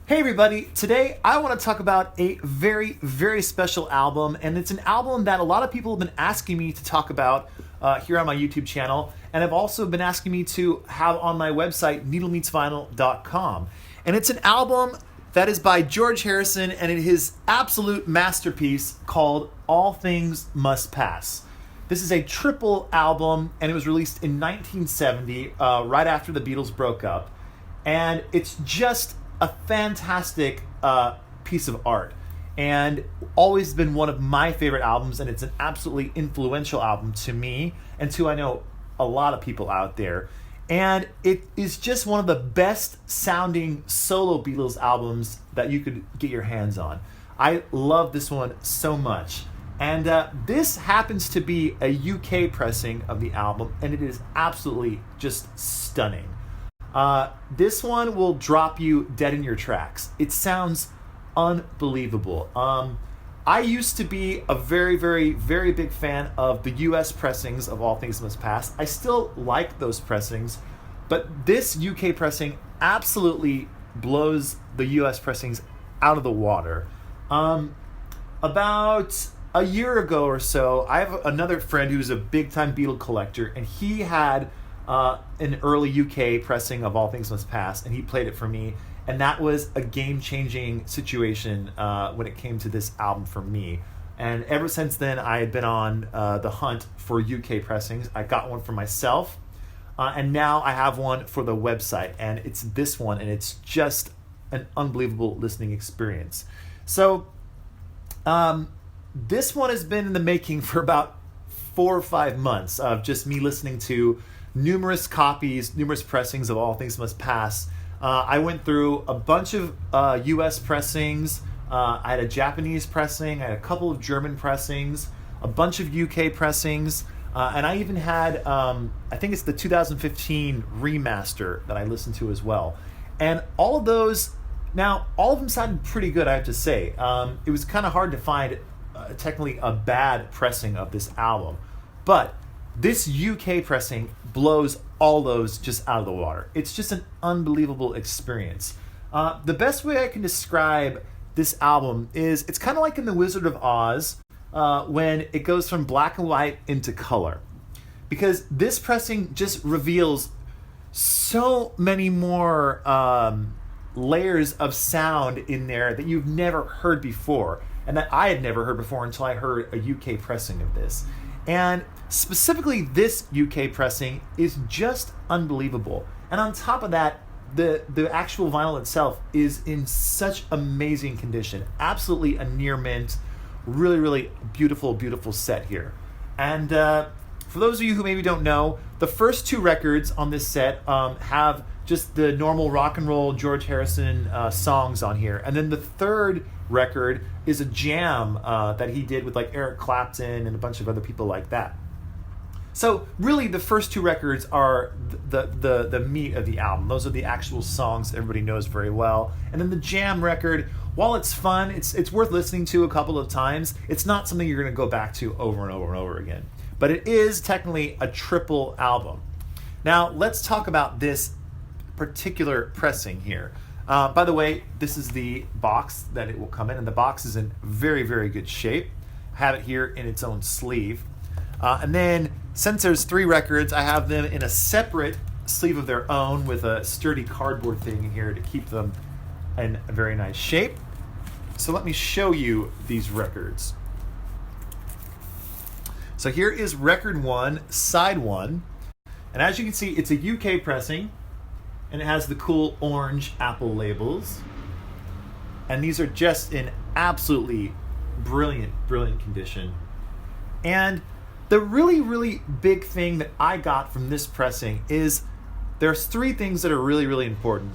Hey everybody, today I want to talk about a very, very special album, and it's an album that a lot of people have been asking me to talk about here on my YouTube channel, and have also been asking me to have on my website, needlemeetsvinyl.com. And it's an album that is by George Harrison, and it is his absolute masterpiece called All Things Must Pass. This is a triple album, and it was released in 1970, right after the Beatles broke up, and it's just a fantastic piece of art, and always been one of my favorite albums, and it's an absolutely influential album to me and to, I know, a lot of people out there. And it is just one of the best sounding solo Beatles albums that you could get your hands on. I love this one so much. And this happens to be a UK pressing of the album, and it is absolutely just stunning. This one will drop you dead in your tracks. It sounds unbelievable. I used to be a very, very, very big fan of the US pressings of All Things Must Pass. I still like those pressings, but this UK pressing absolutely blows the US pressings out of the water. About a year ago or so, I have another friend who's a big-time Beatle collector, and he had an early UK pressing of All Things Must Pass, and he played it for me, and that was a game-changing situation when it came to this album for me. And ever since then, I had been on the hunt for UK pressings. I got one for myself, and now I have one for the website, and it's this one, and it's just an unbelievable listening experience. So this one has been in the making for about 4 or 5 months of just me listening to numerous copies, numerous pressings of All Things Must Pass. I went through a bunch of US pressings. I had a Japanese pressing. I had a couple of German pressings, a bunch of UK pressings, and I even had, I think it's the 2015 remaster that I listened to as well. And all of those, now, all of them sounded pretty good, I have to say. It was kind of hard to find technically a bad pressing of this album. But this UK pressing blows all those just out of the water. It's just an unbelievable experience. The best way I can describe this album is it's kind of like in The Wizard of Oz when it goes from black and white into color. Because this pressing just reveals so many more layers of sound in there that you've never heard before, and that I had never heard before until I heard a UK pressing of this. And specifically, this UK pressing is just unbelievable. And on top of that, the actual vinyl itself is in such amazing condition. Absolutely a near mint, really, really beautiful, beautiful set here. And for those of you who maybe don't know, the first 2 records on this set have just the normal rock and roll George Harrison songs on here. And then the third record is a jam that he did with like Eric Clapton and a bunch of other people like that. So really the first 2 records are the meat of the album. Those are the actual songs everybody knows very well. And then the jam record, while it's fun, it's worth listening to a couple of times. It's not something you're going to go back to over and over and over again. But it is technically a triple album. Now let's talk about this particular pressing here. By the way, this is the box that it will come in, and the box is in very, very good shape. I have it here in its own sleeve. And then, since there's 3 records, I have them in a separate sleeve of their own with a sturdy cardboard thing in here to keep them in a very nice shape. So let me show you these records. So here is record 1, side 1. And as you can see, it's a UK pressing, and it has the cool orange Apple labels. And these are just in absolutely brilliant, brilliant condition. And the really, really big thing that I got from this pressing is there's 3 things that are really, really important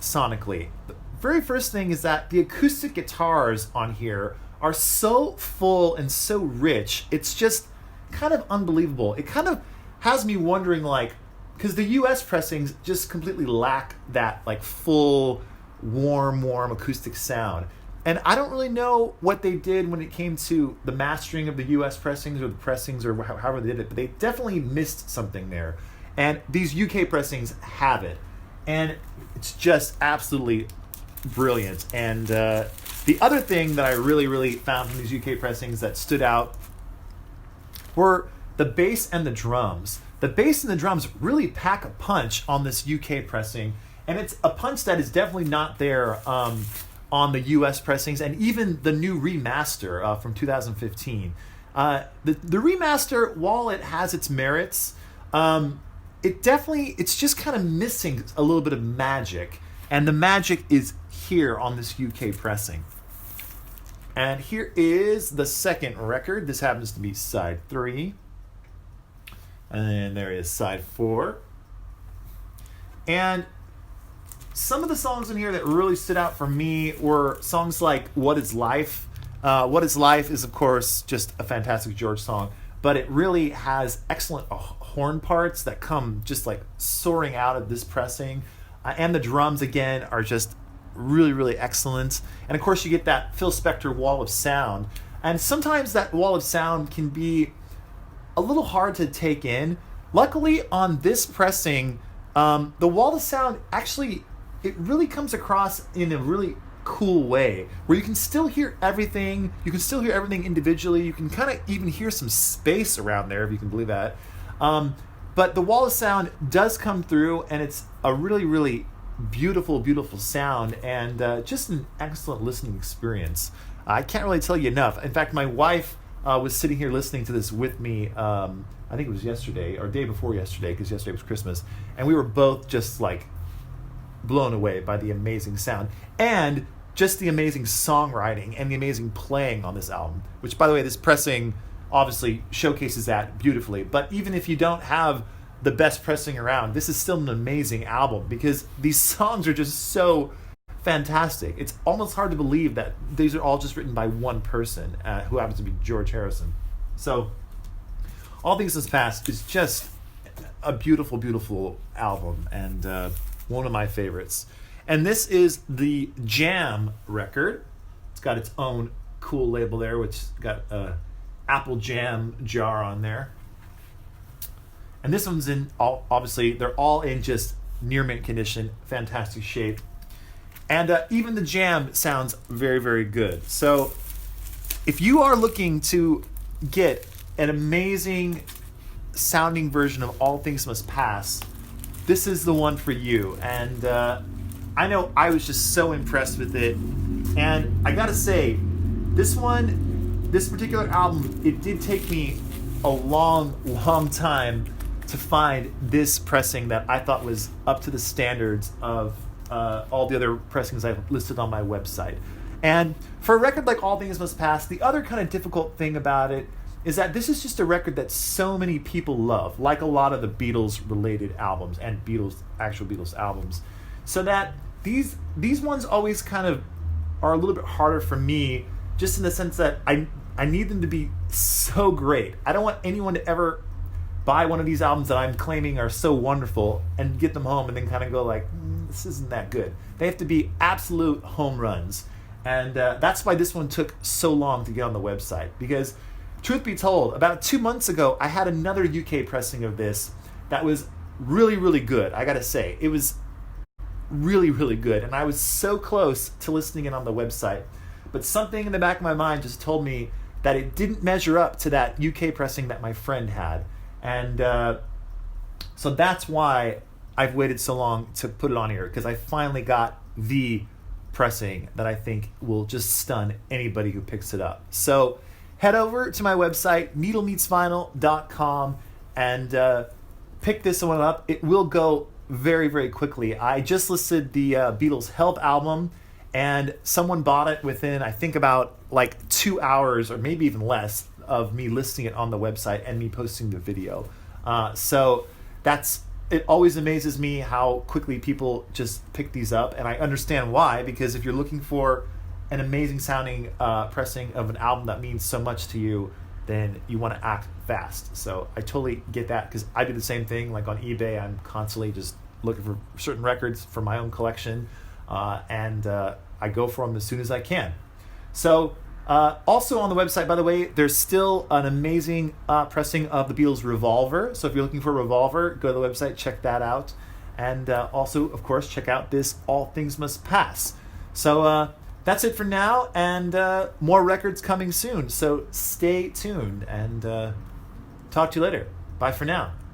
sonically. The very first thing is that the acoustic guitars on here are so full and so rich. It's just kind of unbelievable. It kind of has me wondering, like, because the US pressings just completely lack that like full, warm acoustic sound. And I don't really know what they did when it came to the mastering of the US pressings or the pressings or however they did it, but they definitely missed something there. And these UK pressings have it. And it's just absolutely brilliant. And the other thing that I really, really found from these UK pressings that stood out were the bass and the drums. The bass and the drums really pack a punch on this UK pressing, and it's a punch that is definitely not there on the US pressings, and even the new remaster from 2015. The remaster, while it has its merits, it's just kind of missing a little bit of magic, and the magic is here on this UK pressing. And here is the second record. This happens to be side 3. And there is side 4. And some of the songs in here that really stood out for me were songs like What Is Life? What Is Life is, of course, just a fantastic George song, but it really has excellent horn parts that come just like soaring out of this pressing. And the drums, again, are just really, really excellent. And of course, you get that Phil Spector wall of sound. And sometimes that wall of sound can be a little hard to take in. Luckily, on this pressing, the wall of sound actually, it really comes across in a really cool way, where you can still hear everything. You can still hear everything individually. You can kind of even hear some space around there, if you can believe that. But the wall of sound does come through, and it's a really, really beautiful, beautiful sound, and just an excellent listening experience. I can't really tell you enough. In fact, my wife was sitting here listening to this with me, I think it was yesterday, or day before yesterday, because yesterday was Christmas, and we were both just like blown away by the amazing sound, and just the amazing songwriting and the amazing playing on this album, which, by the way, this pressing obviously showcases that beautifully. But even if you don't have the best pressing around, this is still an amazing album, because these songs are just so fantastic. It's almost hard to believe that these are all just written by one person, who happens to be George Harrison. So All Things Must Pass is just a beautiful, beautiful album, and one of my favorites. And this is the Jam record. It's got its own cool label there, which got a apple jam jar on there. And this one's in, obviously, they're all in just near mint condition, fantastic shape. And even the Jam sounds very, very good. So if you are looking to get an amazing sounding version of All Things Must Pass, this is the one for you. And I know I was just so impressed with it. And I gotta say, this particular album, it did take me a long, long time to find this pressing that I thought was up to the standards of all the other pressings I've listed on my website. And for a record like All Things Must Pass, the other kind of difficult thing about it is that this is just a record that so many people love, like a lot of the Beatles-related albums and actual Beatles albums. So that these ones always kind of are a little bit harder for me, just in the sense that I need them to be so great. I don't want anyone to ever buy one of these albums that I'm claiming are so wonderful and get them home and then kind of go like, this isn't that good. They have to be absolute home runs. And that's why this one took so long to get on the website. Because, truth be told, about 2 months ago, I had another UK pressing of this that was really, really good. I gotta say, it was really, really good. And I was so close to listing it on the website. But something in the back of my mind just told me that it didn't measure up to that UK pressing that my friend had. And so that's why I've waited so long to put it on here, because I finally got the pressing that I think will just stun anybody who picks it up. So head over to my website, needlemeetsvinyl.com, and pick this one up. It will go very, very quickly. I just listed the Beatles Help album, and someone bought it within, I think, about like 2 hours or maybe even less of me listing it on the website and me posting the video. So it always amazes me how quickly people just pick these up, and I understand why, because if you're looking for an amazing sounding pressing of an album that means so much to you, then you want to act fast. So I totally get that, because I do the same thing. Like on eBay, I'm constantly just looking for certain records for my own collection, and I go for them as soon as I can. So also on the website, by the way, there's still an amazing pressing of the Beatles' Revolver. So if you're looking for Revolver, go to the website, check that out. And also, of course, check out this All Things Must Pass. So that's it for now, and more records coming soon. So stay tuned, and talk to you later. Bye for now.